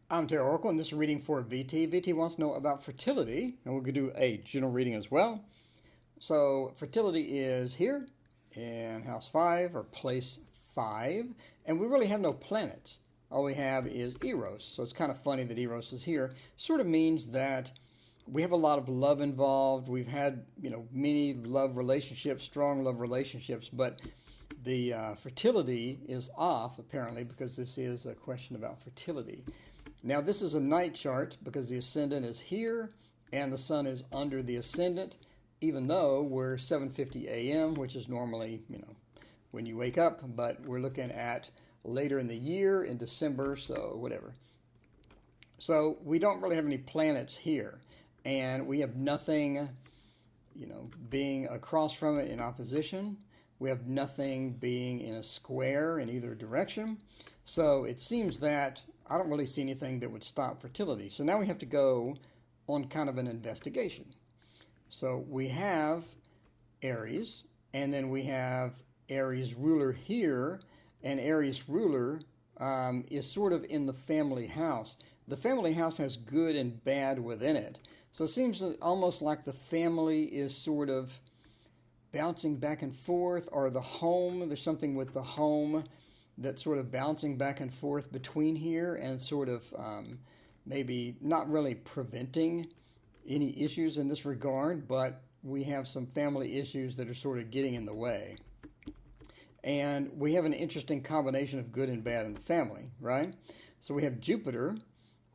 I'm Terry Oracle, and this is a reading for VT. VT wants to know about fertility, and we're going to do a general reading as well. So, fertility is here in house 5 or place 5, and we really have no planets. All we have is Eros, so it's kind of funny that Eros is here. Sort of means that we have a lot of love involved. We've had, many love relationships, strong love relationships, but the fertility is off, apparently, because this is a question about fertility. Now, this is a night chart because the ascendant is here and the sun is under the ascendant, even though we're 7:50 a.m., which is normally, when you wake up, but we're looking at later in the year, in December, so whatever. So we don't really have any planets here, and we have nothing, being across from it in opposition. We have nothing being in a square in either direction. So it seems that I don't really see anything that would stop fertility. So now we have to go on kind of an investigation. So we have Aries, and then we have Aries ruler here, and Aries ruler is sort of in the family house. The family house has good and bad within it. So it seems almost like the family is sort of bouncing back and forth, or the home, there's something with the home that's sort of bouncing back and forth between here and sort of maybe not really preventing any issues in this regard, but we have some family issues that are sort of getting in the way. And we have an interesting combination of good and bad in the family, right? So we have Jupiter,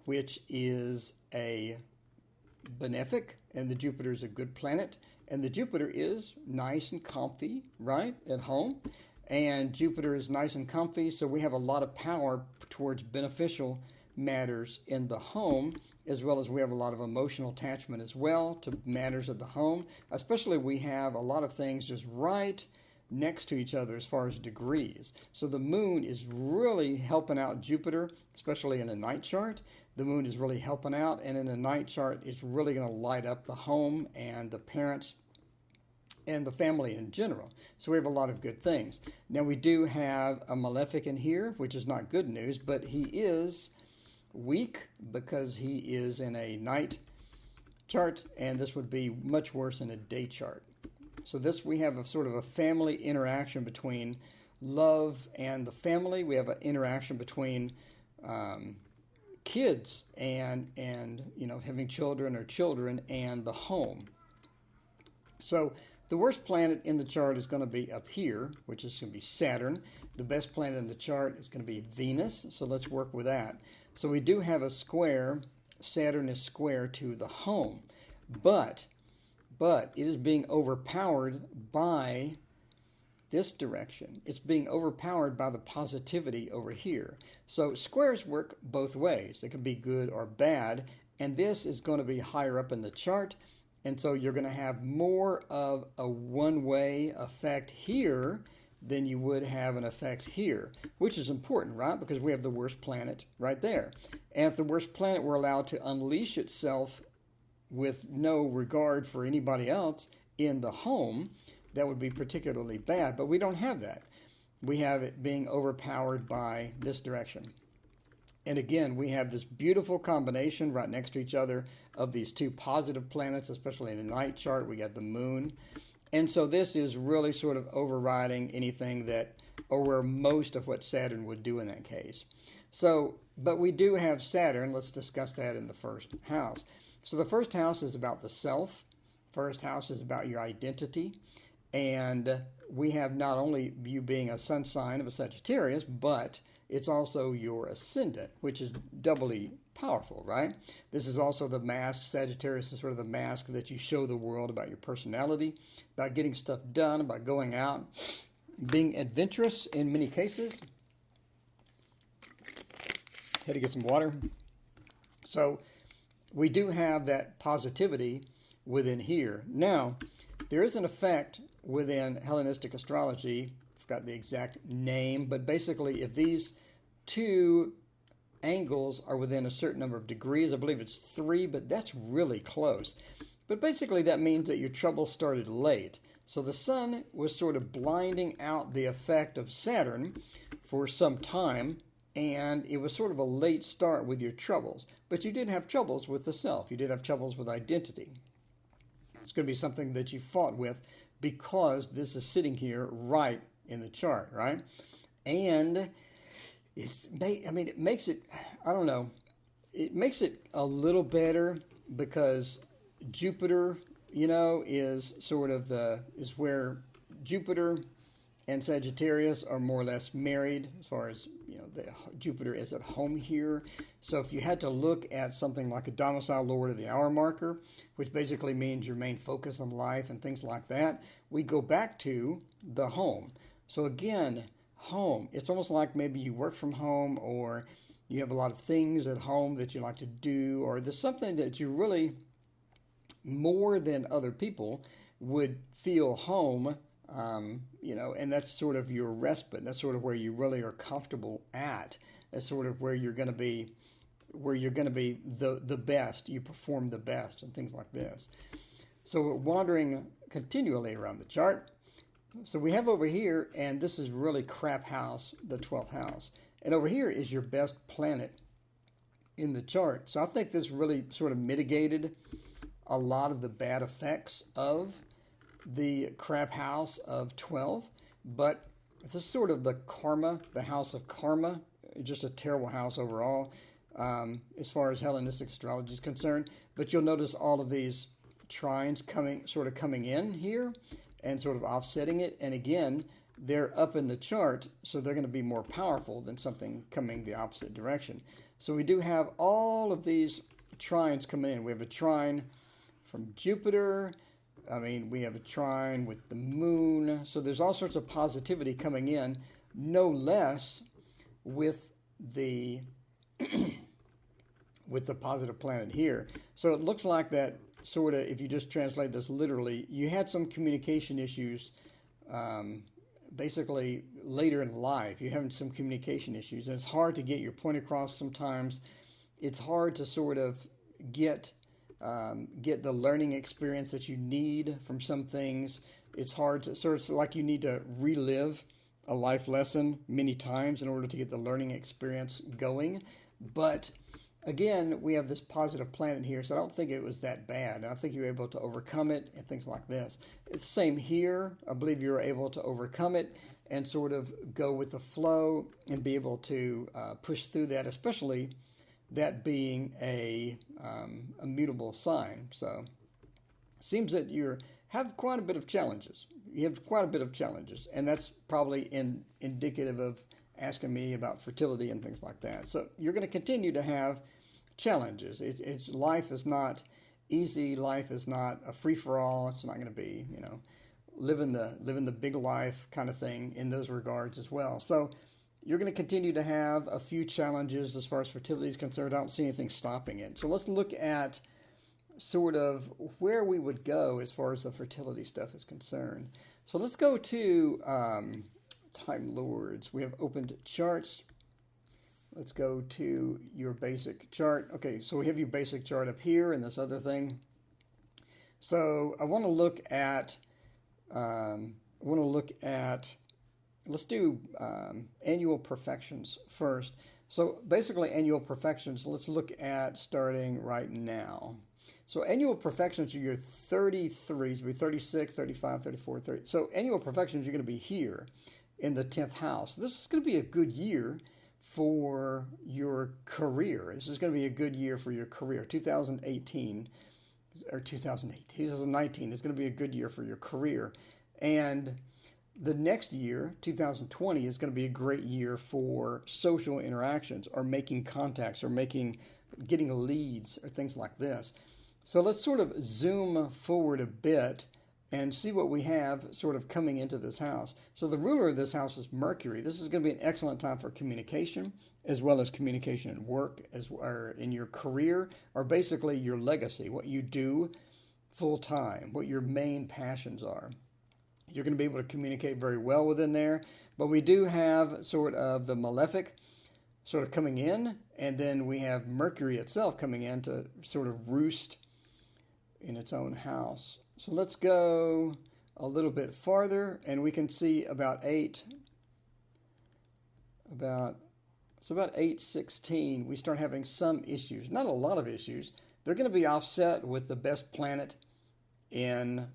which is a benefic, and the Jupiter is a good planet, and the Jupiter is nice and comfy, right, at home. And Jupiter is nice and comfy, so we have a lot of power towards beneficial matters in the home, as well as we have a lot of emotional attachment as well to matters of the home. Especially we have a lot of things just right next to each other as far as degrees. So the moon is really helping out Jupiter, especially in a night chart. The moon is really helping out, and in a night chart, it's really going to light up the home and the parents and the family in general. So we have a lot of good things. Now we do have a malefic in here, which is not good news, but he is weak because he is in a night chart, and this would be much worse in a day chart. So this, we have a sort of a family interaction between love and the family. We have an interaction between kids and having children or children and the home. So the worst planet in the chart is going to be up here, which is going to be Saturn. The best planet in the chart is going to be Venus, so let's work with that. So we do have a square. Saturn is square to the home, but it is being overpowered by this direction. It's being overpowered by the positivity over here. So squares work both ways. They can be good or bad, and this is going to be higher up in the chart. And so you're going to have more of a one-way effect here than you would have an effect here, which is important, right? Because we have the worst planet right there. And if the worst planet were allowed to unleash itself with no regard for anybody else in the home, that would be particularly bad. But we don't have that. We have it being overpowered by this direction. And again, we have this beautiful combination right next to each other of these two positive planets, especially in a night chart. We got the moon. And so this is really sort of overriding anything that, or where most of what Saturn would do in that case. So, but we do have Saturn. Let's discuss that in the first house. So the first house is about the self. First house is about your identity. And we have not only you being a sun sign of a Sagittarius, but it's also your ascendant, which is doubly powerful, right? This is also the mask. Sagittarius is sort of the mask that you show the world about your personality, about getting stuff done, about going out, being adventurous in many cases. Had to get some water. So we do have that positivity within here. Now, there is an effect within Hellenistic astrology, I forgot the exact name, but basically if these two angles are within a certain number of degrees, I believe it's 3, but that's really close. But basically that means that your trouble started late. So the sun was sort of blinding out the effect of Saturn for some time, and it was sort of a late start with your troubles. But you did have troubles with the self. You did have troubles with identity. It's going to be something that you fought with because this is sitting here right in the chart, right? And it makes it, I don't know, it makes it a little better because Jupiter, is sort of is where Jupiter and Sagittarius are more or less married as far as, Jupiter is at home here. So if you had to look at something like a domicile lord of the hour marker, which basically means your main focus on life and things like that, we go back to the home. So again, home, it's almost like maybe you work from home or you have a lot of things at home that you like to do, or there's something that you really, more than other people, would feel home, and that's sort of your respite. That's sort of where you really are comfortable at. That's sort of where you're going to be, the best. You perform the best and things like this. So we're wandering continually around the chart. So we have over here, and this is really crap house, the 12th house. And over here is your best planet in the chart. So I think this really sort of mitigated a lot of the bad effects of the crap house of 12. But this is sort of the karma, the house of karma, just a terrible house overall, as far as Hellenistic astrology is concerned. But you'll notice all of these trines coming in here and sort of offsetting it. And again, they're up in the chart, so they're going to be more powerful than something coming the opposite direction. So we do have all of these trines coming in. We have a trine from Jupiter. We have a trine with the moon. So there's all sorts of positivity coming in, no less with the with the positive planet here. So it looks like that sort of, if you just translate this literally, you had some communication issues basically later in life. You're having some communication issues, and it's hard to get your point across sometimes. It's hard to sort of get the learning experience that you need from some things. It's hard to sort of like you need to relive a life lesson many times in order to get the learning experience going. But again, we have this positive planet here, so I don't think it was that bad. I think you were able to overcome it and things like this. It's the same here. I believe you were able to overcome it and sort of go with the flow and be able to push through that, especially that being a mutable sign. So it seems that you have quite a bit of challenges. You have quite a bit of challenges, and that's probably indicative of asking me about fertility and things like that. So you're going to continue to have challenges. It's life is not easy. Life is not a free-for-all. It's not going to be, living the big life kind of thing in those regards as well. So you're going to continue to have a few challenges as far as fertility is concerned. I don't see anything stopping it. So let's look at sort of where we would go as far as the fertility stuff is concerned. So let's go to Time Lords. We have opened charts. Let's go to your basic chart. Okay, so we have your basic chart up here and this other thing. So I want to look at, let's do annual perfections first. So basically annual perfections, let's look at starting right now. So annual perfections are your 33s, so be 36, 35, 34, 30. So annual perfections are going to be here in the 10th house. This is going to be a good year for your career. This is going to be a good year for your career. 2019 is going to be a good year for your career. And the next year, 2020, is going to be a great year for social interactions or making contacts or getting leads or things like this. So let's sort of zoom forward a bit and see what we have sort of coming into this house. So the ruler of this house is Mercury. This is going to be an excellent time for communication, as well as communication at work, or in your career, or basically your legacy, what you do full time, what your main passions are. You're going to be able to communicate very well within there. But we do have sort of the malefic sort of coming in, and then we have Mercury itself coming in to sort of roost in its own house. So let's go a little bit farther, and we can see about So about 8:16, we start having some issues. Not a lot of issues. They're going to be offset with the best planet in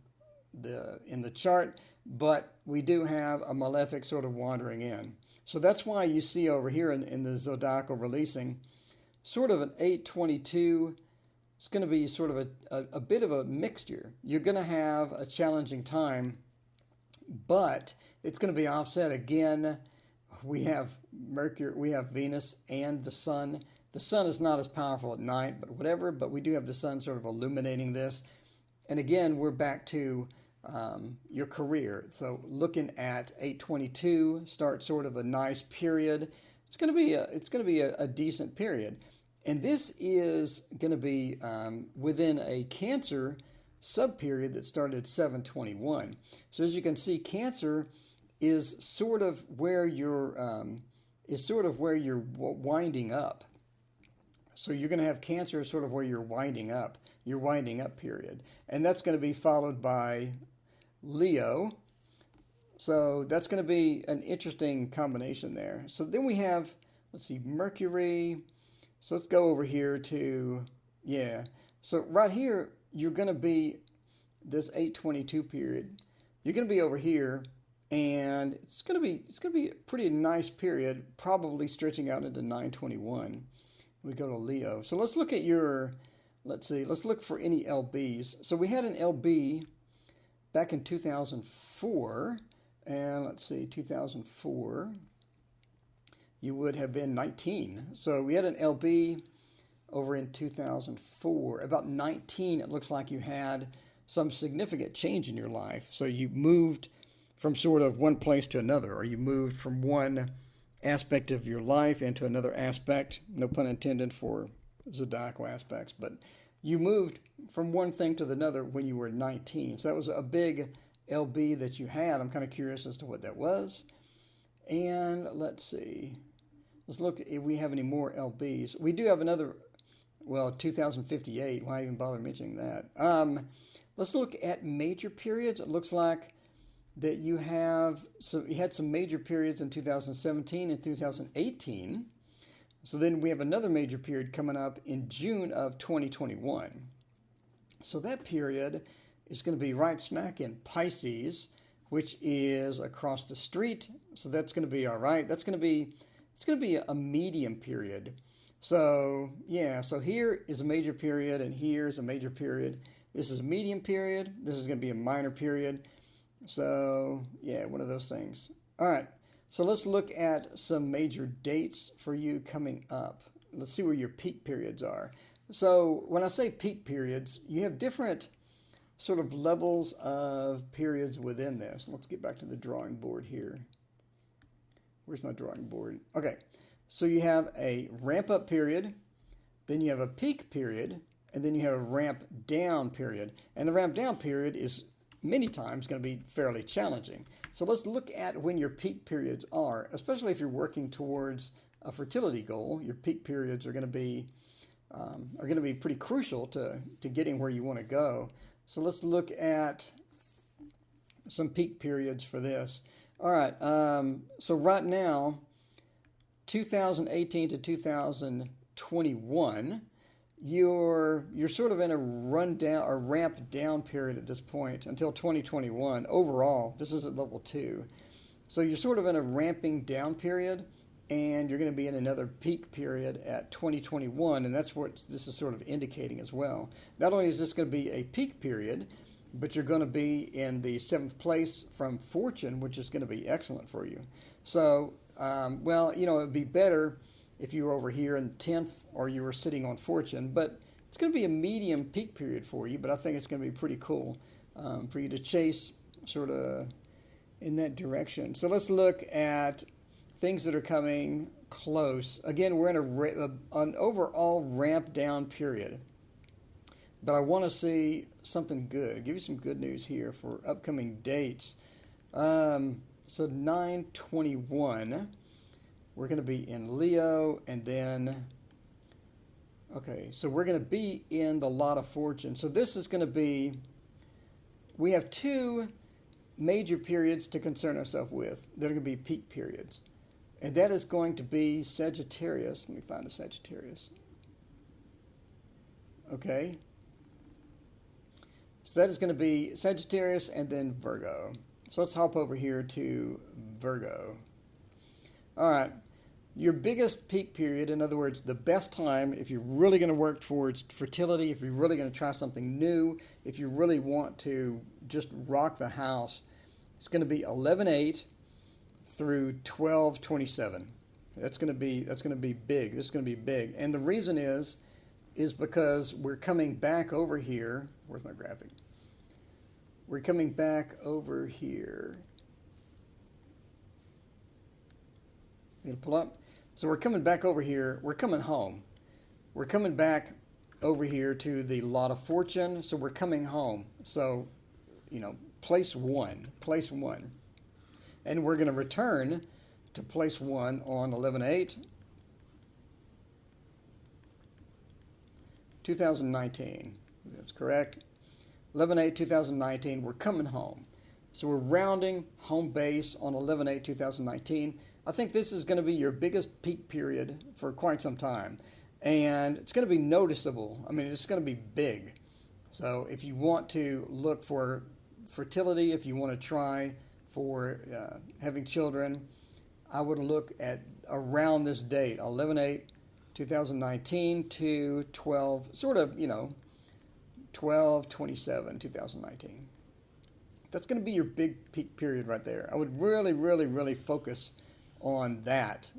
the chart, but we do have a malefic sort of wandering in. So that's why you see over here in the zodiacal releasing sort of an 8:22. It's going to be sort of a bit of a mixture. You're going to have a challenging time, but it's going to be offset again. We have Mercury, we have Venus, and the Sun. The Sun is not as powerful at night, but whatever. But we do have the Sun sort of illuminating this. And again, we're back to your career. So looking at 8:22, start sort of a nice period. It's going to be a decent period. And this is going to be within a Cancer sub-period that started at 7/21. So as you can see, Cancer is sort of where you're winding up. So you're going to have Cancer sort of where you're winding up, your winding up period, and that's going to be followed by Leo. So that's going to be an interesting combination there. So then we have, let's see, Mercury. So let's go over here to, yeah. So right here, you're going to be this 8:22 period. You're going to be over here, and it's going to be a pretty nice period, probably stretching out into 9:21. We go to Leo. So let's look at your, let's look for any LBs. So we had an LB back in 2004, and let's see, 2004. You would have been 19. So we had an LB over in 2004. About 19, it looks like you had some significant change in your life. So you moved from sort of one place to another, or you moved from one aspect of your life into another aspect, no pun intended for zodiacal aspects, but you moved from one thing to another when you were 19. So that was a big LB that you had. I'm kind of curious as to what that was. And let's see. Let's look if we have any more LBs. We do have another, well, 2058. Why even bother mentioning that? Let's look at major periods. It looks like that you had some major periods in 2017 and 2018. So then we have another major period coming up in June of 2021. So that period is going to be right smack in Pisces, which is across the street. So that's going to be all right. It's going to be a medium period. So yeah, so here is a major period and here's a major period. This is a medium period. This is going to be a minor period. So yeah, one of those things. All right, so let's look at some major dates for you coming up. Let's see where your peak periods are. So when I say peak periods, you have different sort of levels of periods within this. Let's get back to the drawing board here. Where's my drawing board? Okay, so you have a ramp up period, then you have a peak period, and then you have a ramp down period. And the ramp down period is many times going to be fairly challenging. So let's look at when your peak periods are, especially if you're working towards a fertility goal. Your peak periods are going to be pretty crucial to getting where you want to go. So let's look at some peak periods for this. All right, so right now, 2018 to 2021, you're sort of in a rundown or ramp down period at this point until 2021. Overall, this is at level 2. So you're sort of in a ramping down period, and you're going to be in another peak period at 2021, and that's what this is sort of indicating as well. Not only is this going to be a peak period, but you're going to be in the 7th place from Fortune, which is going to be excellent for you. So, well, it would be better if you were over here in 10th or you were sitting on Fortune, but it's going to be a medium peak period for you, but I think it's going to be pretty cool for you to chase sort of in that direction. So let's look at things that are coming close. Again, we're in an overall ramp down period, but I want to see something good. Give you some good news here for upcoming dates. So 9/21, we're going to be in Leo, and then, okay, so we're going to be in the Lot of Fortune. So this is going to be, we have 2 major periods to concern ourselves with that are going to be peak periods. And that is going to be Sagittarius. Let me find a Sagittarius. Okay. So that is going to be Sagittarius and then Virgo. So let's hop over here to Virgo. All right. Your biggest peak period, in other words, the best time if you're really going to work towards fertility, if you're really going to try something new, if you really want to just rock the house, it's going to be 11/8 through 12/27. That's going to be big. This is going to be big. And the reason is because we're coming back over here. Where's my graphic? We're coming back over here. You gonna pull up? So we're coming back over here. We're coming home. We're coming back over here to the lot of fortune. So we're coming home. So, place one. And we're going to return to place 1 on 11/8, 2019. That's correct. 11/8, 2019, we're coming home. So we're rounding home base on 11/8, 2019. I think this is going to be your biggest peak period for quite some time. And it's going to be noticeable. I mean, it's going to be big. So if you want to look for fertility, if you want to try for having children, I would look at around this date, 11/8, 2019 to 12/27, 2019. That's going to be your big peak period right there. I would really, really, really focus on that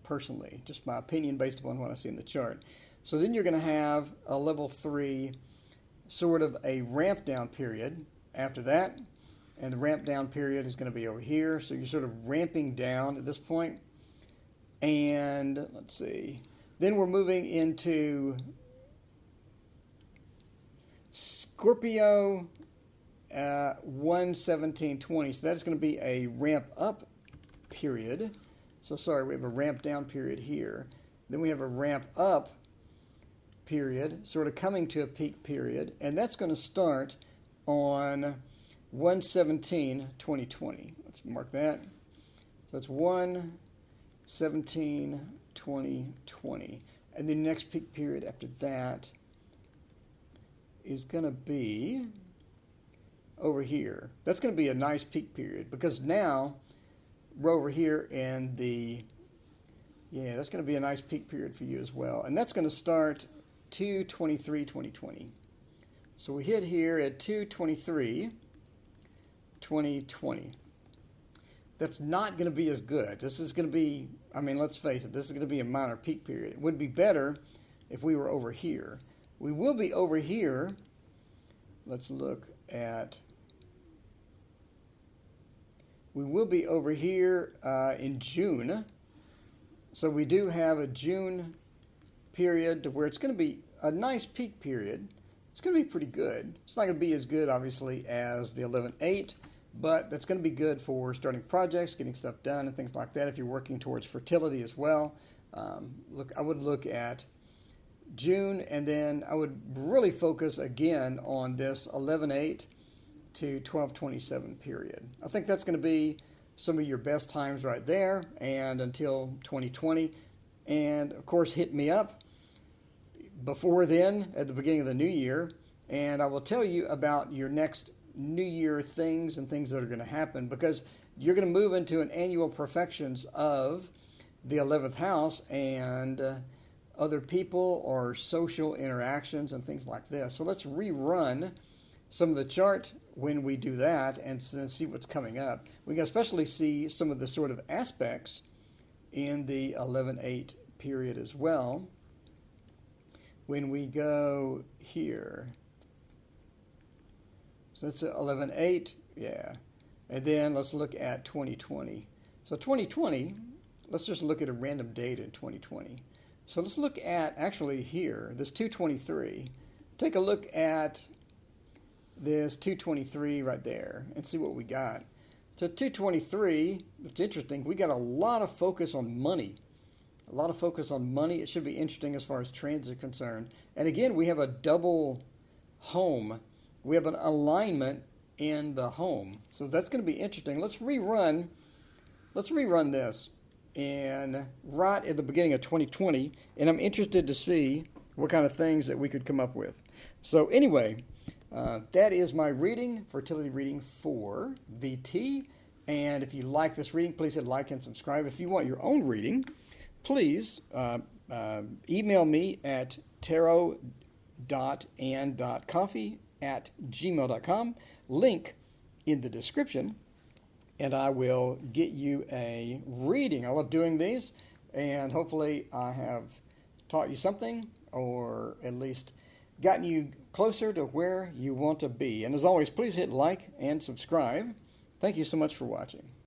personally, just my opinion based upon what I see in the chart. So then you're going to have a level 3, sort of a ramp down period after that. And the ramp down period is going to be over here. So you're sort of ramping down at this point. And let's see. Then we're moving into Scorpio 1/17/20. So that's going to be a ramp up period. So sorry, we have a ramp down period here. Then we have a ramp up period, sort of coming to a peak period. And that's going to start on 1/17/2020. Let's mark that. So it's 1/17/2020. And the next peak period after that is going to be over here. That's going to be a nice peak period because now we're over here in that's going to be a nice peak period for you as well. And that's going to start 2/23/2020. So we hit here at 2/23/2020. That's not going to be as good. This is going to be, let's face it, this is going to be a minor peak period. It would be better if we were over here. We will be over here. Let's look at, we will be over here in June. So we do have a June period to where it's going to be a nice peak period. It's going to be pretty good. It's not going to be as good, obviously, as the 11/8, but that's going to be good for starting projects, getting stuff done, and things like that. If you're working towards fertility as well, I would look at June, and then I would really focus again on this 11/8 to 12/27 period. I think that's going to be some of your best times right there, and until 2020. And of course, hit me up before then, at the beginning of the new year, and I will tell you about your next New Year things and things that are going to happen, because you're going to move into an annual perfections of the 11th house and other people or social interactions and things like this. So let's rerun some of the chart when we do that and then see what's coming up. We can especially see some of the sort of aspects in the 11/8 period as well. When we go here, so that's 11/8, yeah. And then let's look at 2020. So 2020, let's just look at a random date in 2020. So let's look at, actually here, this 223. Take a look at this 223 right there and see what we got. So 223, it's interesting, we got a lot of focus on money. A lot of focus on money. It should be interesting as far as trends are concerned. And again, we have a double home. We have an alignment in the home. So that's going to be interesting. Let's rerun this. and right at the beginning of 2020, and I'm interested to see what kind of things that we could come up with. So anyway, that is my reading, fertility reading for VT. And if you like this reading, please hit like and subscribe. If you want your own reading, please email me at tarot.and.coffee@gmail.com. Link in the description, and I will get you a reading. I love doing these, and hopefully I have taught you something, or at least gotten you closer to where you want to be. And as always, please hit like and subscribe. Thank you so much for watching.